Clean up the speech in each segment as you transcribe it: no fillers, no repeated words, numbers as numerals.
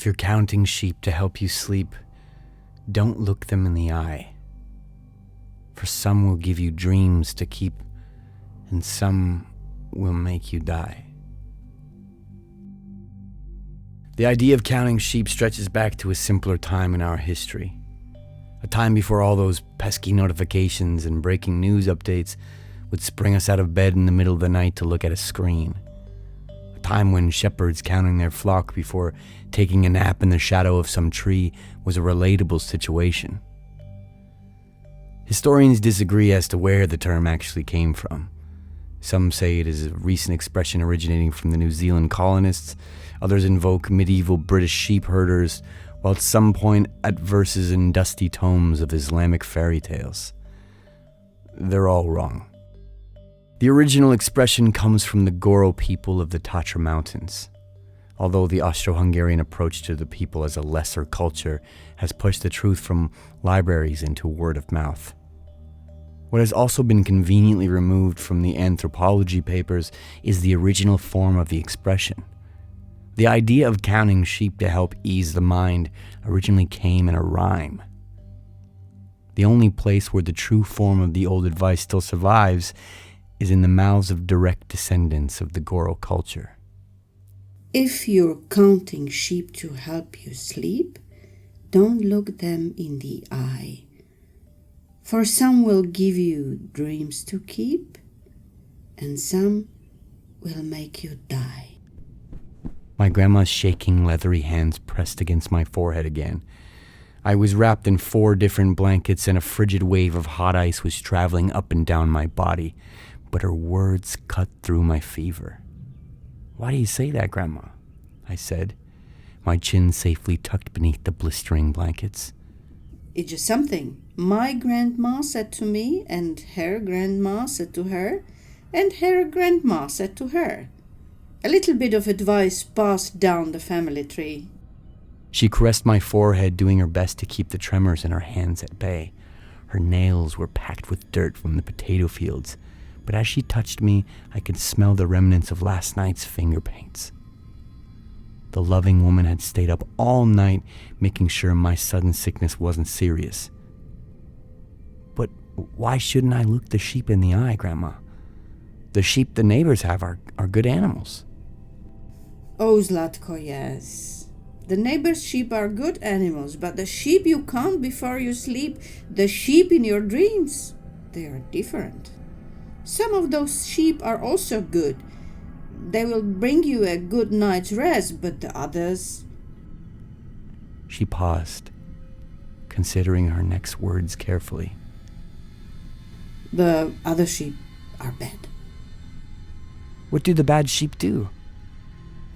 If you're counting sheep to help you sleep, don't look them in the eye. For some will give you dreams to keep, and some will make you die. The idea of counting sheep stretches back to a simpler time in our history. A time before all those pesky notifications and breaking news updates would spring us out of bed in the middle of the night to look at a screen. A time when shepherds counting their flock before taking a nap in the shadow of some tree was a relatable situation. Historians disagree as to where the term actually came from. Some say it is a recent expression originating from the New Zealand colonists. Others invoke medieval British sheep herders, while at some point at verses in dusty tomes of Islamic fairy tales. They're all wrong. The original expression comes from the Goro people of the Tatra Mountains, although the Austro-Hungarian approach to the people as a lesser culture has pushed the truth from libraries into word of mouth. What has also been conveniently removed from the anthropology papers is the original form of the expression. The idea of counting sheep to help ease the mind originally came in a rhyme. The only place where the true form of the old advice still survives is in the mouths of direct descendants of the Goro culture. If you're counting sheep to help you sleep, don't look them in the eye. For some will give you dreams to keep, and some will make you die. My grandma's shaking, leathery hands pressed against my forehead again. I was wrapped in 4 different blankets, and a frigid wave of hot ice was traveling up and down my body, but her words cut through my fever. "Why do you say that, Grandma?" I said, my chin safely tucked beneath the blistering blankets. It's just something my grandma said to me, and her grandma said to her, and her grandma said to her. A little bit of advice passed down the family tree. She caressed my forehead, doing her best to keep the tremors in her hands at bay. Her nails were packed with dirt from the potato fields, but as she touched me, I could smell the remnants of last night's finger paints. The loving woman had stayed up all night, making sure my sudden sickness wasn't serious. But why shouldn't I look the sheep in the eye, Grandma? The sheep the neighbors have are good animals. Oh, Zlatko, yes. The neighbor's sheep are good animals, but the sheep you count before you sleep, the sheep in your dreams, they are different. Some of those sheep are also good. They will bring you a good night's rest, but the others... She paused, considering her next words carefully. The other sheep are bad. What do the bad sheep do?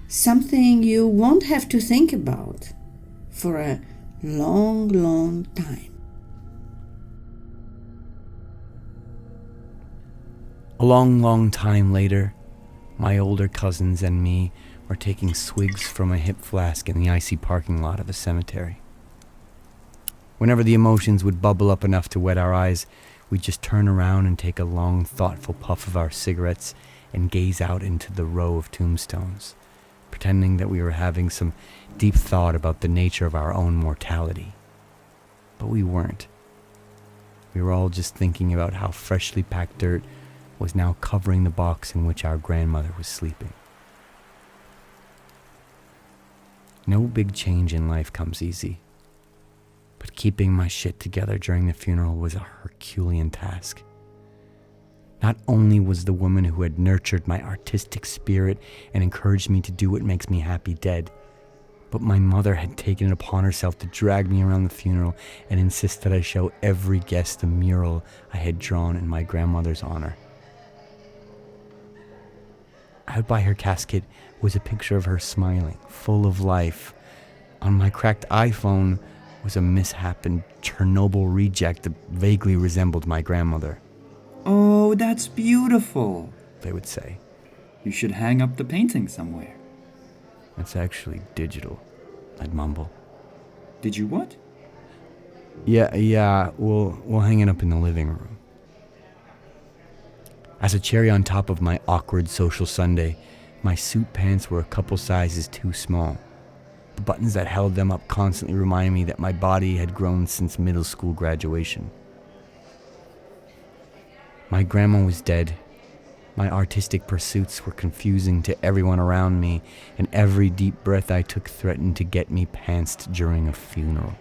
Something you won't have to think about for a long, long time. A long, long time later, my older cousins and me were taking swigs from a hip flask in the icy parking lot of a cemetery. Whenever the emotions would bubble up enough to wet our eyes, we'd just turn around and take a long, thoughtful puff of our cigarettes and gaze out into the row of tombstones, pretending that we were having some deep thought about the nature of our own mortality. But we weren't. We were all just thinking about how freshly packed dirt was now covering the box in which our grandmother was sleeping. No big change in life comes easy, but keeping my shit together during the funeral was a Herculean task. Not only was the woman who had nurtured my artistic spirit and encouraged me to do what makes me happy dead, but my mother had taken it upon herself to drag me around the funeral and insist that I show every guest the mural I had drawn in my grandmother's honor. Out by her casket was a picture of her smiling, full of life. On my cracked iPhone was a misshapen Chernobyl reject that vaguely resembled my grandmother. "Oh, that's beautiful," they would say. "You should hang up the painting somewhere." "It's actually digital," I'd mumble. "Did you what?" Yeah, we'll hang it up in the living room. As a cherry on top of my awkward social Sunday, my suit pants were a couple sizes too small. The buttons that held them up constantly reminded me that my body had grown since middle school graduation. My grandma was dead. My artistic pursuits were confusing to everyone around me, and every deep breath I took threatened to get me pantsed during a funeral.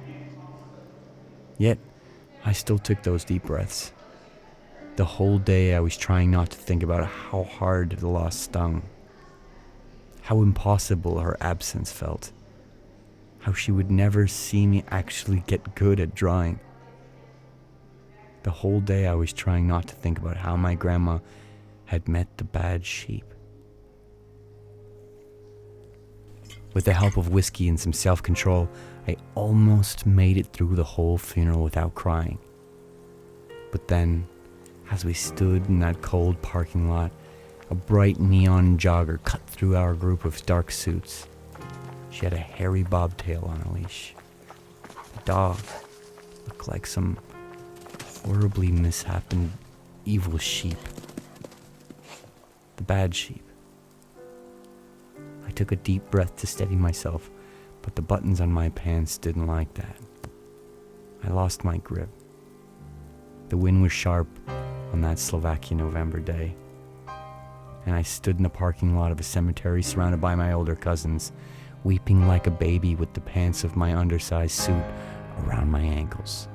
Yet, I still took those deep breaths. The whole day I was trying not to think about how hard the loss stung, how impossible her absence felt, how she would never see me actually get good at drawing. The whole day I was trying not to think about how my grandma had met the bad sheep. With the help of whiskey and some self-control, I almost made it through the whole funeral without crying. But then, as we stood in that cold parking lot, a bright neon jogger cut through our group of dark suits. She had a hairy bobtail on a leash. The dog looked like some horribly misshapen evil sheep. The bad sheep. I took a deep breath to steady myself, but the buttons on my pants didn't like that. I lost my grip. The wind was sharp on that Slovakian November day, and I stood in the parking lot of a cemetery surrounded by my older cousins, weeping like a baby with the pants of my undersized suit around my ankles.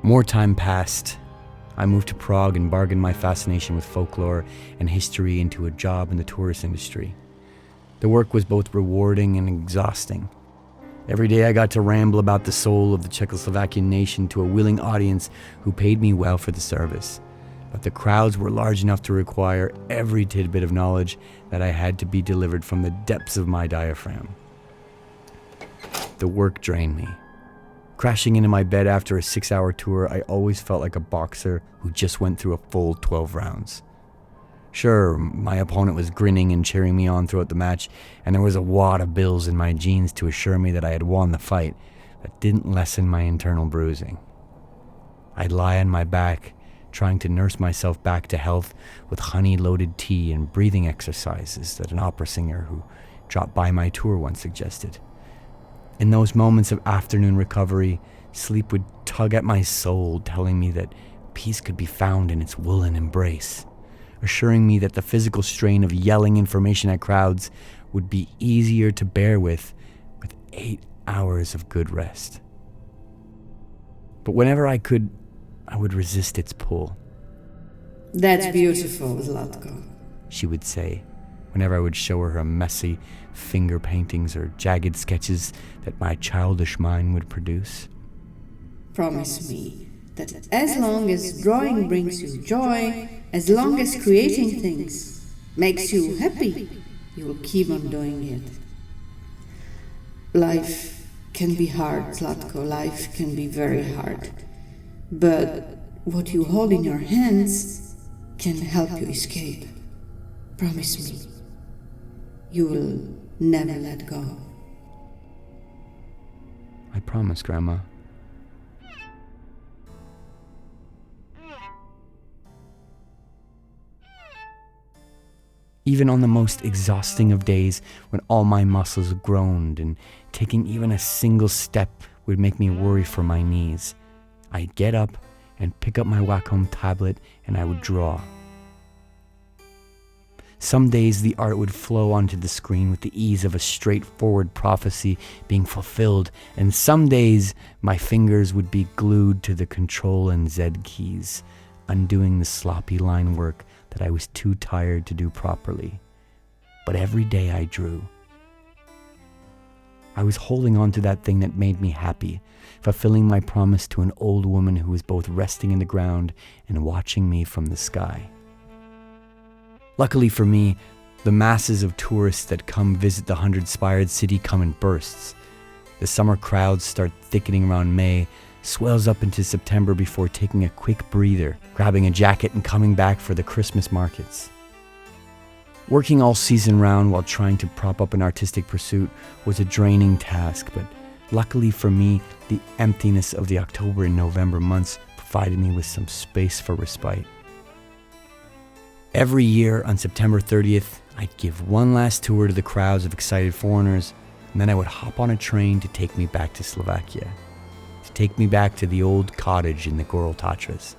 More time passed. I moved to Prague and bargained my fascination with folklore and history into a job in the tourist industry. The work was both rewarding and exhausting. Every day I got to ramble about the soul of the Czechoslovakian nation to a willing audience who paid me well for the service. But the crowds were large enough to require every tidbit of knowledge that I had to be delivered from the depths of my diaphragm. The work drained me. Crashing into my bed after a 6-hour tour, I always felt like a boxer who just went through a full 12 rounds. Sure, my opponent was grinning and cheering me on throughout the match, and there was a wad of bills in my jeans to assure me that I had won the fight. That didn't lessen my internal bruising. I'd lie on my back, trying to nurse myself back to health with honey-loaded tea and breathing exercises that an opera singer who dropped by my tour once suggested. In those moments of afternoon recovery, sleep would tug at my soul, telling me that peace could be found in its woolen embrace, assuring me that the physical strain of yelling information at crowds would be easier to bear with 8 hours of good rest. But whenever I could, I would resist its pull. That's beautiful, Zlatko, she would say, whenever I would show her messy finger paintings or jagged sketches that my childish mind would produce. Promise me that as long as drawing brings you joy, as long as creating things makes you happy, you will keep on doing it. Life can be hard, Zlatko. Life can be very hard. But what you hold in your hands can help you escape. Promise me. You will never let go. I promise, Grandma. Even on the most exhausting of days, when all my muscles groaned and taking even a single step would make me worry for my knees, I'd get up and pick up my Wacom tablet and I would draw. Some days the art would flow onto the screen with the ease of a straightforward prophecy being fulfilled, and some days my fingers would be glued to the Control and Z keys, undoing the sloppy line work that I was too tired to do properly. But every day I drew. I was holding on to that thing that made me happy, fulfilling my promise to an old woman who was both resting in the ground and watching me from the sky. Luckily for me, the masses of tourists that come visit the 100-spired city come in bursts. The summer crowds start thickening around May, swells up into September before taking a quick breather, grabbing a jacket and coming back for the Christmas markets. Working all season round while trying to prop up an artistic pursuit was a draining task, but luckily for me, the emptiness of the October and November months provided me with some space for respite. Every year on September 30th, I'd give one last tour to the crowds of excited foreigners, and then I would hop on a train to take me back to Slovakia, to take me back to the old cottage in the Goral Tatras,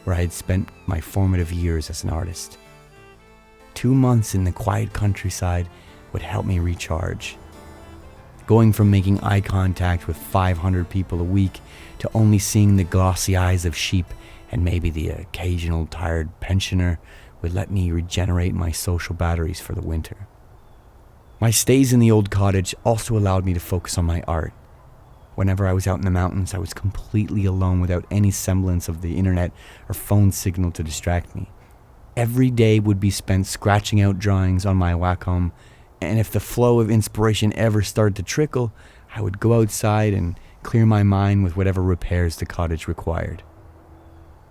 where I had spent my formative years as an artist. 2 months in the quiet countryside would help me recharge. Going from making eye contact with 500 people a week to only seeing the glossy eyes of sheep and maybe the occasional tired pensioner would let me regenerate my social batteries for the winter. My stays in the old cottage also allowed me to focus on my art. Whenever I was out in the mountains, I was completely alone without any semblance of the internet or phone signal to distract me. Every day would be spent scratching out drawings on my Wacom, and if the flow of inspiration ever started to trickle, I would go outside and clear my mind with whatever repairs the cottage required.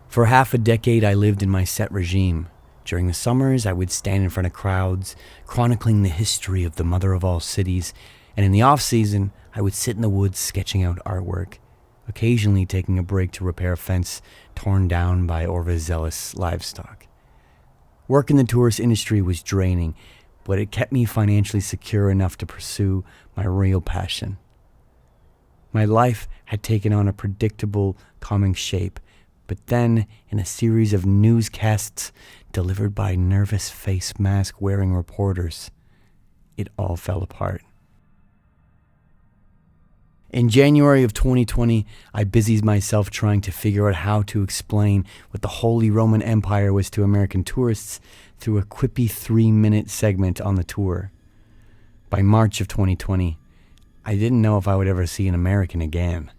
For half a decade, I lived in my set regime. During the summers, I would stand in front of crowds, chronicling the history of the mother of all cities, and in the off-season, I would sit in the woods sketching out artwork, occasionally taking a break to repair a fence torn down by overzealous livestock. Work in the tourist industry was draining, but it kept me financially secure enough to pursue my real passion. My life had taken on a predictable, calming shape, but then, in a series of newscasts delivered by nervous face mask-wearing reporters, it all fell apart. In January of 2020, I busied myself trying to figure out how to explain what the Holy Roman Empire was to American tourists through a quippy 3-minute segment on the tour. By March of 2020, I didn't know if I would ever see an American again.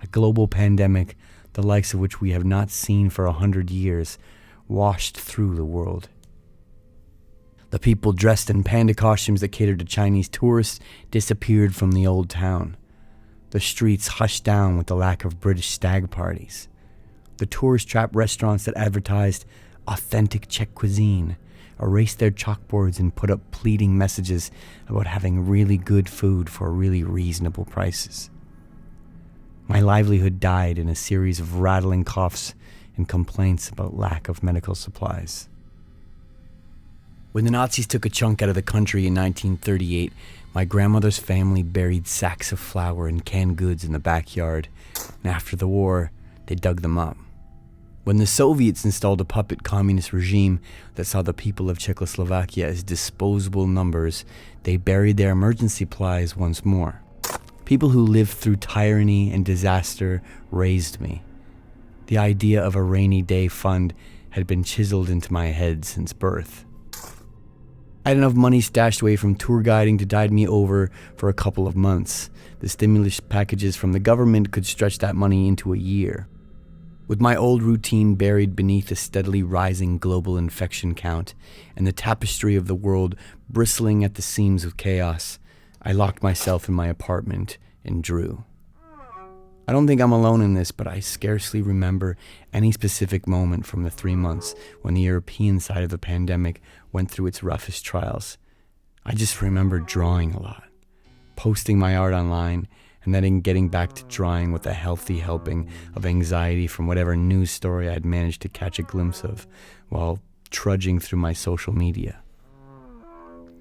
A global pandemic, the likes of which we have not seen for 100 years, washed through the world. The people dressed in panda costumes that catered to Chinese tourists disappeared from the old town. The streets hushed down with the lack of British stag parties. The tourist trap restaurants that advertised authentic Czech cuisine erased their chalkboards and put up pleading messages about having really good food for really reasonable prices. My livelihood died in a series of rattling coughs and complaints about lack of medical supplies. When the Nazis took a chunk out of the country in 1938, my grandmother's family buried sacks of flour and canned goods in the backyard, and after the war, they dug them up. When the Soviets installed a puppet communist regime that saw the people of Czechoslovakia as disposable numbers, they buried their emergency supplies once more. People who lived through tyranny and disaster raised me. The idea of a rainy day fund had been chiseled into my head since birth. I had enough money stashed away from tour guiding to tide me over for a couple of months. The stimulus packages from the government could stretch that money into a year. With my old routine buried beneath a steadily rising global infection count and the tapestry of the world bristling at the seams with chaos, I locked myself in my apartment and drew. I don't think I'm alone in this, but I scarcely remember any specific moment from the 3 months when the European side of the pandemic went through its roughest trials. I just remember drawing a lot, posting my art online, and then getting back to drawing with a healthy helping of anxiety from whatever news story I'd managed to catch a glimpse of while trudging through my social media.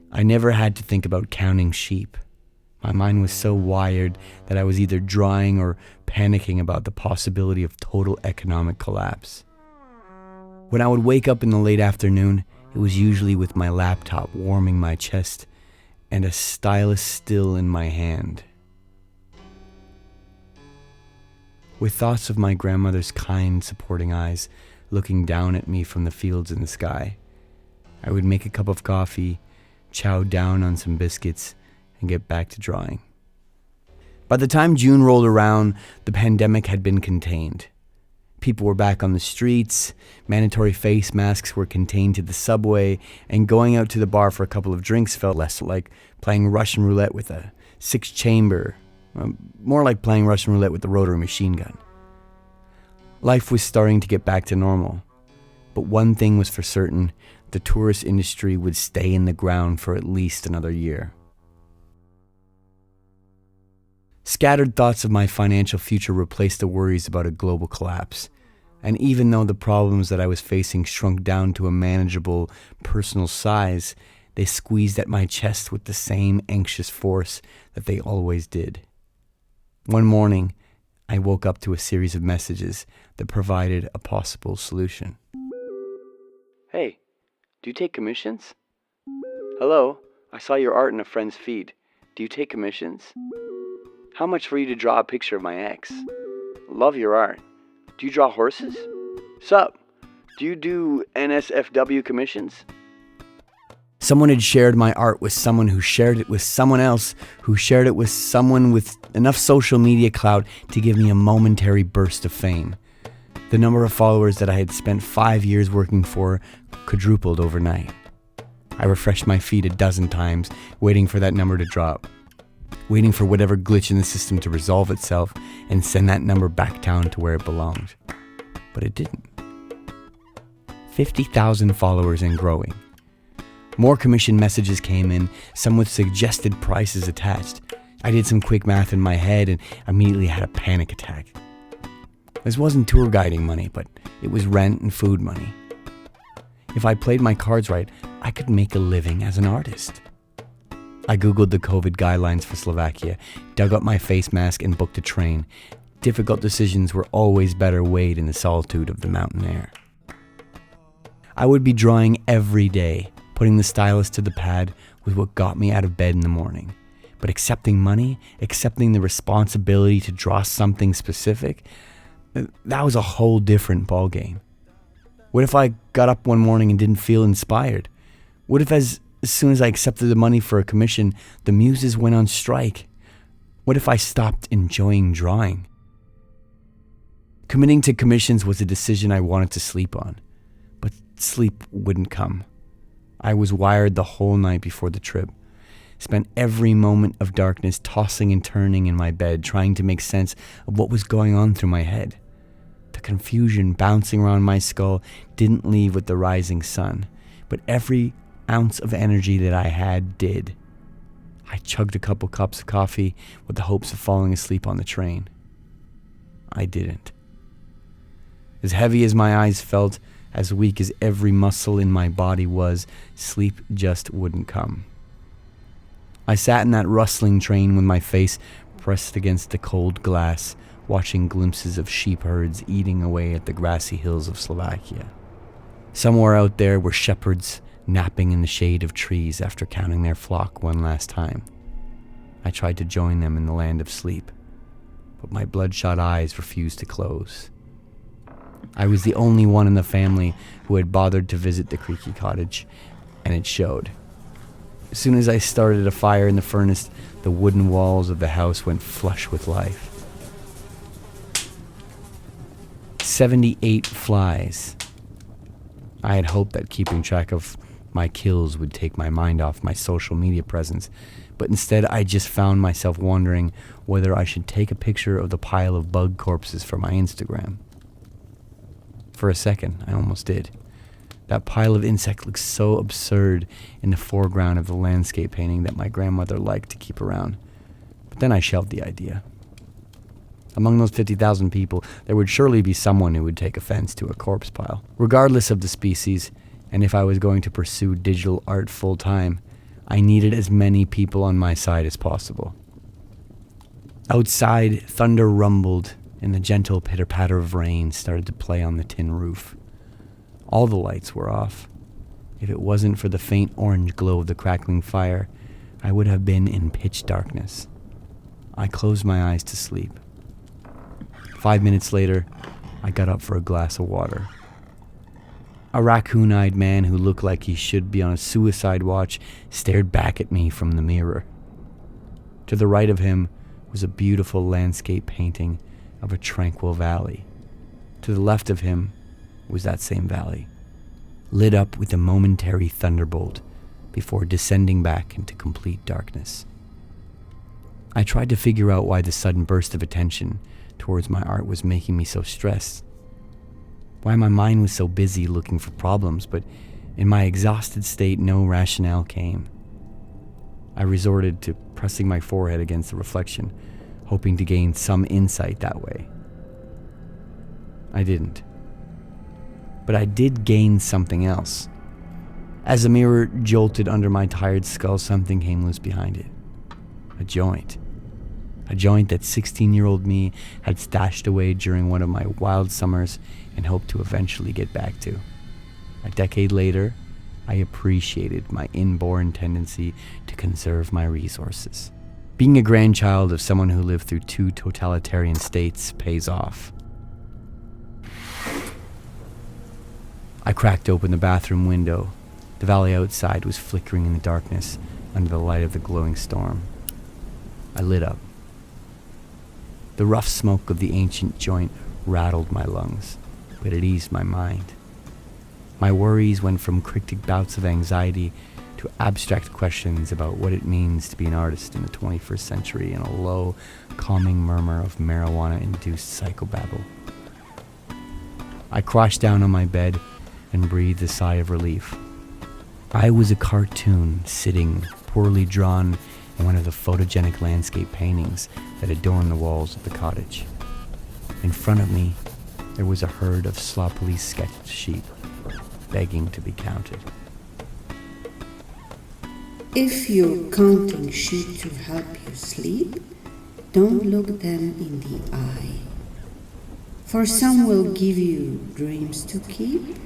I never had to think about counting sheep. My mind was so wired that I was either drawing or panicking about the possibility of total economic collapse. When I would wake up in the late afternoon, it was usually with my laptop warming my chest and a stylus still in my hand. With thoughts of my grandmother's kind, supporting eyes looking down at me from the fields in the sky, I would make a cup of coffee, chow down on some biscuits, and get back to drawing. By the time June rolled around, the pandemic had been contained. People were back on the streets, mandatory face masks were contained to the subway, and going out to the bar for a couple of drinks felt less like playing Russian roulette with a 6-chamber, more like playing Russian roulette with the rotary machine gun. Life was starting to get back to normal, but one thing was for certain: the tourist industry would stay in the ground for at least another year. Scattered thoughts of my financial future replaced the worries about a global collapse. And even though the problems that I was facing shrunk down to a manageable personal size, they squeezed at my chest with the same anxious force that they always did. One morning, I woke up to a series of messages that provided a possible solution. Hey, do you take commissions? Hello, I saw your art in a friend's feed. Do you take commissions? How much for you to draw a picture of my ex? Love your art. Do you draw horses? Sup? Do you do NSFW commissions? Someone had shared my art with someone who shared it with someone else who shared it with someone with enough social media clout to give me a momentary burst of fame. The number of followers that I had spent 5 years working for quadrupled overnight. I refreshed my feed a dozen times, waiting for that number to drop, waiting for whatever glitch in the system to resolve itself and send that number back down to where it belonged. But it didn't. 50,000 followers and growing. More commission messages came in, some with suggested prices attached. I did some quick math in my head and immediately had a panic attack. This wasn't tour guiding money, but it was rent and food money. If I played my cards right, I could make a living as an artist. I googled the COVID guidelines for Slovakia, dug up my face mask and booked a train. Difficult decisions were always better weighed in the solitude of the mountain air. I would be drawing every day, putting the stylus to the pad was what got me out of bed in the morning. But accepting money, accepting the responsibility to draw something specific, that was a whole different ballgame. What if I got up one morning and didn't feel inspired? What if as soon as I accepted the money for a commission, the muses went on strike? What if I stopped enjoying drawing? Committing to commissions was a decision I wanted to sleep on, but sleep wouldn't come. I was wired the whole night before the trip. Spent every moment of darkness tossing and turning in my bed, trying to make sense of what was going on through my head. The confusion bouncing around my skull didn't leave with the rising sun, but every ounce of energy that I had did. I chugged a couple cups of coffee with the hopes of falling asleep on the train. I didn't. As heavy as my eyes felt, as weak as every muscle in my body was, sleep just wouldn't come. I sat in that rustling train with my face pressed against the cold glass, watching glimpses of sheep herds eating away at the grassy hills of Slovakia. Somewhere out there were shepherds napping in the shade of trees after counting their flock one last time. I tried to join them in the land of sleep, but my bloodshot eyes refused to close. I was the only one in the family who had bothered to visit the creaky cottage, and it showed. As soon as I started a fire in the furnace, the wooden walls of the house went flush with life. 78 flies. I had hoped that keeping track of my kills would take my mind off my social media presence, but instead I just found myself wondering whether I should take a picture of the pile of bug corpses for my Instagram. For a second, I almost did. That pile of insects looked so absurd in the foreground of the landscape painting that my grandmother liked to keep around. But then I shelved the idea. Among those 50,000 people, there would surely be someone who would take offense to a corpse pile. Regardless of the species, and if I was going to pursue digital art full-time, I needed as many people on my side as possible. Outside, thunder rumbled, and the gentle pitter-patter of rain started to play on the tin roof. All the lights were off. If it wasn't for the faint orange glow of the crackling fire, I would have been in pitch darkness. I closed my eyes to sleep. 5 minutes later, I got up for a glass of water. A raccoon-eyed man who looked like he should be on a suicide watch stared back at me from the mirror. To the right of him was a beautiful landscape painting of a tranquil valley. To the left of him was that same valley, lit up with a momentary thunderbolt before descending back into complete darkness. I tried to figure out why the sudden burst of attention towards my art was making me so stressed. Why my mind was so busy looking for problems, but in my exhausted state, no rationale came. I resorted to pressing my forehead against the reflection, hoping to gain some insight that way. I didn't. but I did gain something else. As the mirror jolted under my tired skull, something came loose behind it. A joint. A joint that 16-year-old me had stashed away during one of my wild summers and hoped to eventually get back to. A decade later, I appreciated my inborn tendency to conserve my resources. Being a grandchild of someone who lived through 2 totalitarian states pays off. I cracked open the bathroom window. The valley outside was flickering in the darkness under the light of the glowing storm. I lit up. The rough smoke of the ancient joint rattled my lungs, but it eased my mind. My worries went from cryptic bouts of anxiety to abstract questions about what it means to be an artist in the 21st century in a low, calming murmur of marijuana-induced psychobabble. I crouched down on my bed and breathed a sigh of relief. I was a cartoon sitting, poorly drawn, in one of the photogenic landscape paintings that adorn the walls of the cottage. In front of me, there was a herd of sloppily sketched sheep, begging to be counted. If you're counting sheep to help you sleep, don't look them in the eye. For some will give you dreams to keep,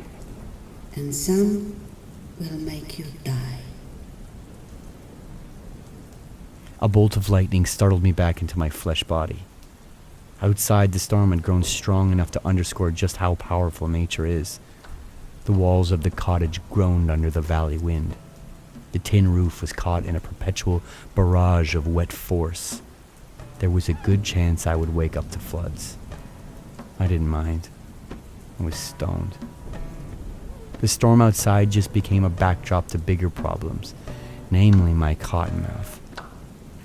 and some will make you die. A bolt of lightning startled me back into my flesh body. Outside, the storm had grown strong enough to underscore just how powerful nature is. The walls of the cottage groaned under the valley wind. The tin roof was caught in a perpetual barrage of wet force. There was a good chance I would wake up to floods. I didn't mind. I was stoned. The storm outside just became a backdrop to bigger problems, namely my cottonmouth.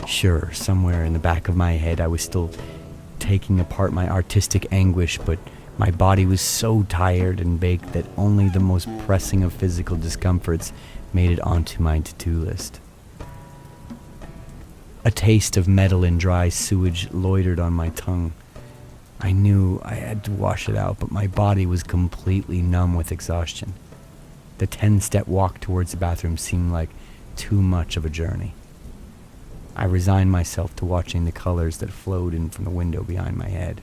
Sure, somewhere in the back of my head I was still taking apart my artistic anguish, but my body was so tired and baked that only the most pressing of physical discomforts made it onto my to-do list. A taste of metal and dry sewage loitered on my tongue. I knew I had to wash it out, but my body was completely numb with exhaustion. The 10-step walk towards the bathroom seemed like too much of a journey. I resigned myself to watching the colors that flowed in from the window behind my head.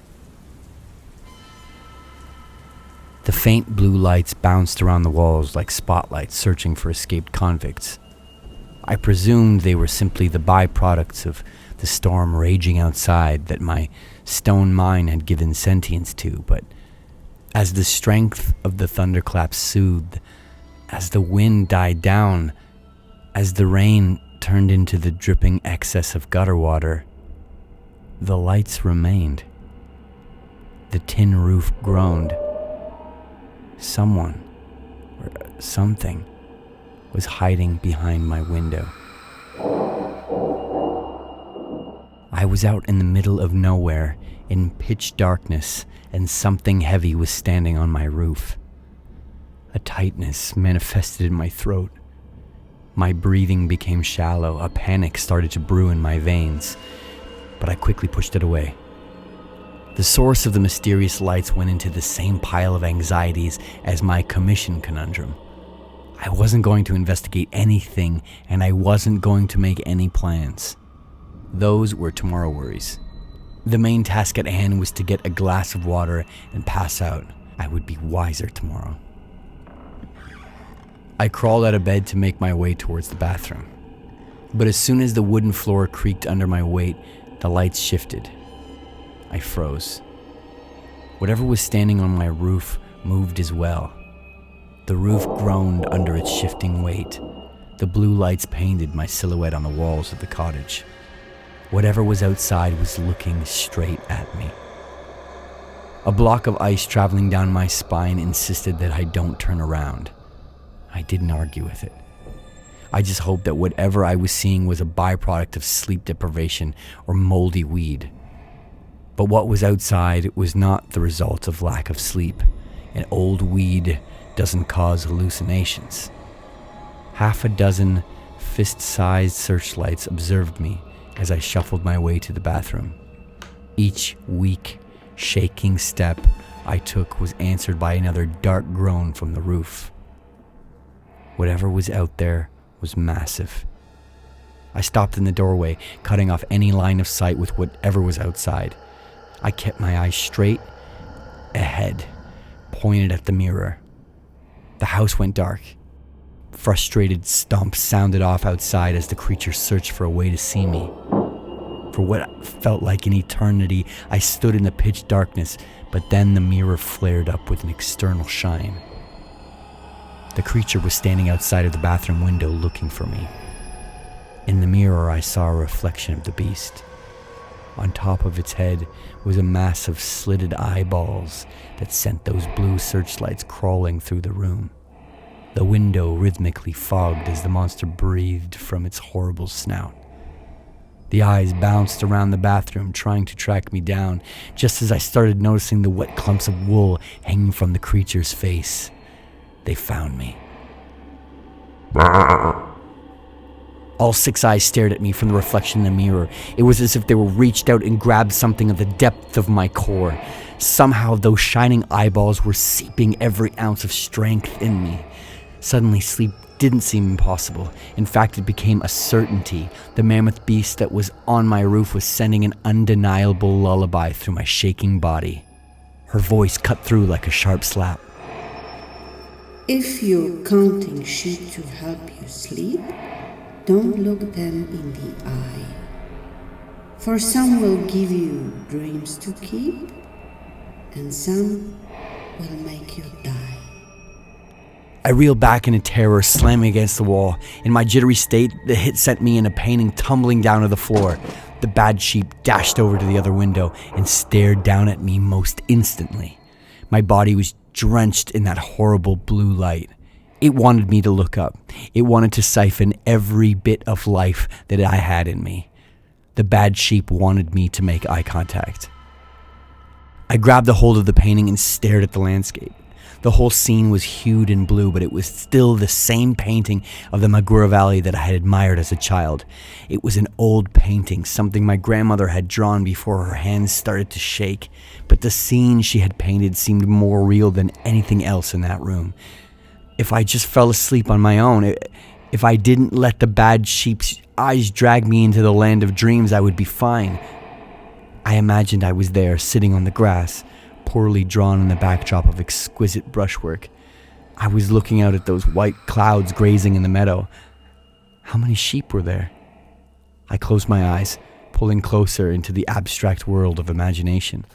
The faint blue lights bounced around the walls like spotlights searching for escaped convicts. I presumed they were simply the byproducts of the storm raging outside that my stone mind had given sentience to, but as the strength of the thunderclaps soothed, as the wind died down, as the rain turned into the dripping excess of gutter water, the lights remained. The tin roof groaned. Someone, or something, was hiding behind my window. I was out in the middle of nowhere, in pitch darkness, and something heavy was standing on my roof. A tightness manifested in my throat. My breathing became shallow. A panic started to brew in my veins, but I quickly pushed it away. The source of the mysterious lights went into the same pile of anxieties as my commission conundrum. I wasn't going to investigate anything, and I wasn't going to make any plans. Those were tomorrow worries. The main task at hand was to get a glass of water and pass out. I would be wiser tomorrow. I crawled out of bed to make my way towards the bathroom. But as soon as the wooden floor creaked under my weight, the lights shifted. I froze. Whatever was standing on my roof moved as well. The roof groaned under its shifting weight. The blue lights painted my silhouette on the walls of the cottage. Whatever was outside was looking straight at me. A block of ice traveling down my spine insisted that I don't turn around. I didn't argue with it. I just hoped that whatever I was seeing was a byproduct of sleep deprivation or moldy weed. But what was outside was not the result of lack of sleep. An old weed doesn't cause hallucinations. Half a dozen fist-sized searchlights observed me as I shuffled my way to the bathroom. Each weak, shaking step I took was answered by another dark groan from the roof. Whatever was out there was massive. I stopped in the doorway, cutting off any line of sight with whatever was outside. I kept my eyes straight ahead, pointed at the mirror. The house went dark. Frustrated stomps sounded off outside as the creature searched for a way to see me. For what felt like an eternity, I stood in the pitch darkness, but then the mirror flared up with an external shine. The creature was standing outside of the bathroom window looking for me. In the mirror, I saw a reflection of the beast. On top of its head was a mass of slitted eyeballs that sent those blue searchlights crawling through the room. The window rhythmically fogged as the monster breathed from its horrible snout. The eyes bounced around the bathroom, trying to track me down, just as I started noticing the wet clumps of wool hanging from the creature's face. They found me. All 6 eyes stared at me from the reflection in the mirror. It was as if they were reached out and grabbed something of the depth of my core. Somehow those shining eyeballs were seeping every ounce of strength in me. Suddenly, sleep didn't seem impossible. In fact, it became a certainty. The mammoth beast that was on my roof was sending an undeniable lullaby through my shaking body. Her voice cut through like a sharp slap. If you're counting sheep to help you sleep, don't look them in the eye. For some will give you dreams to keep, and some will make you die. I reeled back in a terror, slamming against the wall. In my jittery state, the hit sent me in a painting tumbling down to the floor. The bad sheep dashed over to the other window and stared down at me most instantly. My body was drenched in that horrible blue light. It wanted me to look up. It wanted to siphon every bit of life that I had in me. The bad sheep wanted me to make eye contact. I grabbed a hold of the painting and stared at the landscape. The whole scene was hued in blue, but it was still the same painting of the Magura Valley that I had admired as a child. It was an old painting, something my grandmother had drawn before her hands started to shake, but the scene she had painted seemed more real than anything else in that room. If I just fell asleep on my own, if I didn't let the bad sheep's eyes drag me into the land of dreams, I would be fine. I imagined I was there, sitting on the grass, poorly drawn in the backdrop of exquisite brushwork. I was looking out at those white clouds grazing in the meadow. How many sheep were there? I closed my eyes, pulling closer into the abstract world of imagination.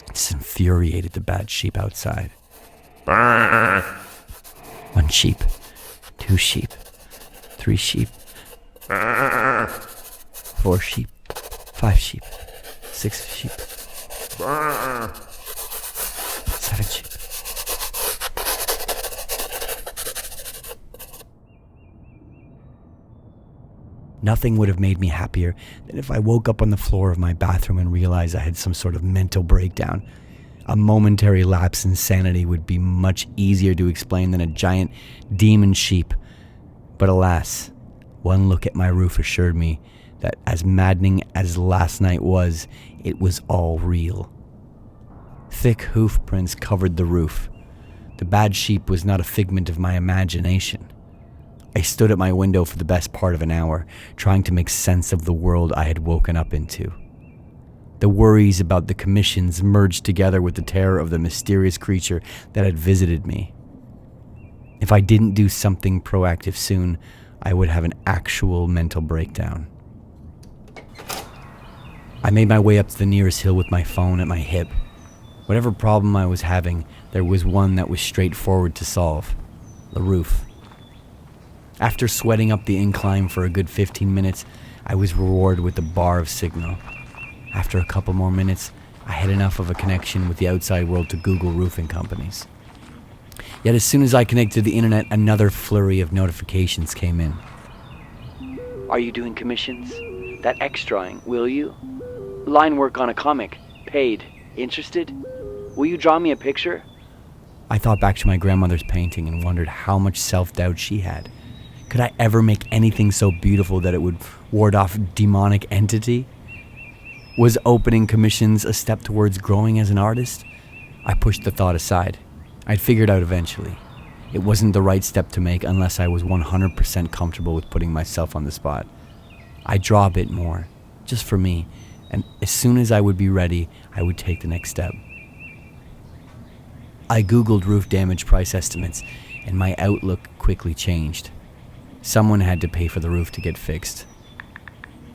This infuriated the bad sheep outside. 1 sheep, 2 sheep, 3 sheep, 4 sheep, 5 sheep, 6 sheep, 7 sheep. Nothing would have made me happier than if I woke up on the floor of my bathroom and realized I had some sort of mental breakdown. A momentary lapse in sanity would be much easier to explain than a giant demon sheep. But alas, one look at my roof assured me that as maddening as last night was, it was all real. Thick hoof prints covered the roof. The bad sheep was not a figment of my imagination. I stood at my window for the best part of an hour, trying to make sense of the world I had woken up into. The worries about the commissions merged together with the terror of the mysterious creature that had visited me. If I didn't do something proactive soon, I would have an actual mental breakdown. I made my way up to the nearest hill with my phone at my hip. Whatever problem I was having, there was one that was straightforward to solve: the roof. After sweating up the incline for a good 15 minutes, I was rewarded with a bar of signal. After a couple more minutes, I had enough of a connection with the outside world to Google roofing companies. Yet as soon as I connected to the internet, another flurry of notifications came in. Are you doing commissions? That X drawing, will you? Line work on a comic, paid. Interested? Will you draw me a picture? I thought back to my grandmother's painting and wondered how much self-doubt she had. Could I ever make anything so beautiful that it would ward off demonic entity? Was opening commissions a step towards growing as an artist? I pushed the thought aside. I'd figure it out eventually. It wasn't the right step to make unless I was 100% comfortable with putting myself on the spot. I'd draw a bit more, just for me, and as soon as I would be ready, I would take the next step. I Googled roof damage price estimates, and my outlook quickly changed. Someone had to pay for the roof to get fixed.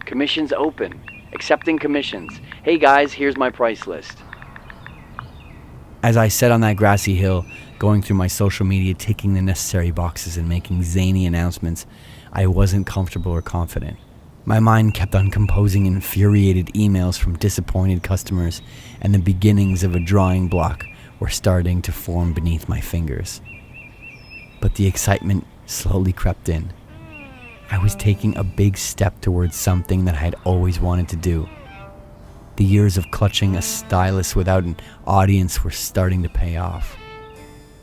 Commissions open. Accepting commissions. Hey guys, here's my price list. As I sat on that grassy hill, going through my social media, ticking the necessary boxes and making zany announcements, I wasn't comfortable or confident. My mind kept on composing infuriated emails from disappointed customers, and the beginnings of a drawing block were starting to form beneath my fingers. But the excitement slowly crept in. I was taking a big step towards something that I had always wanted to do. The years of clutching a stylus without an audience were starting to pay off.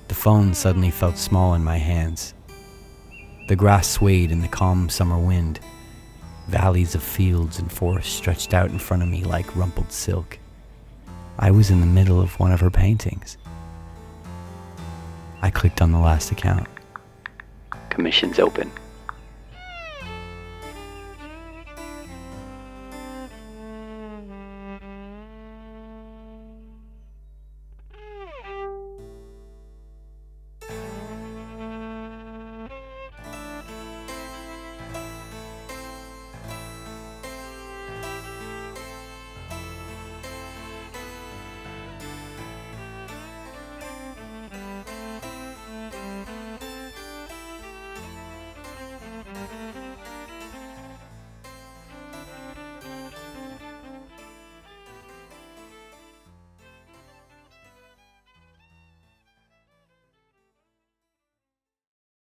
The phone suddenly felt small in my hands. The grass swayed in the calm summer wind. Valleys of fields and forests stretched out in front of me like rumpled silk. I was in the middle of one of her paintings. I clicked on the last account. Commissions open.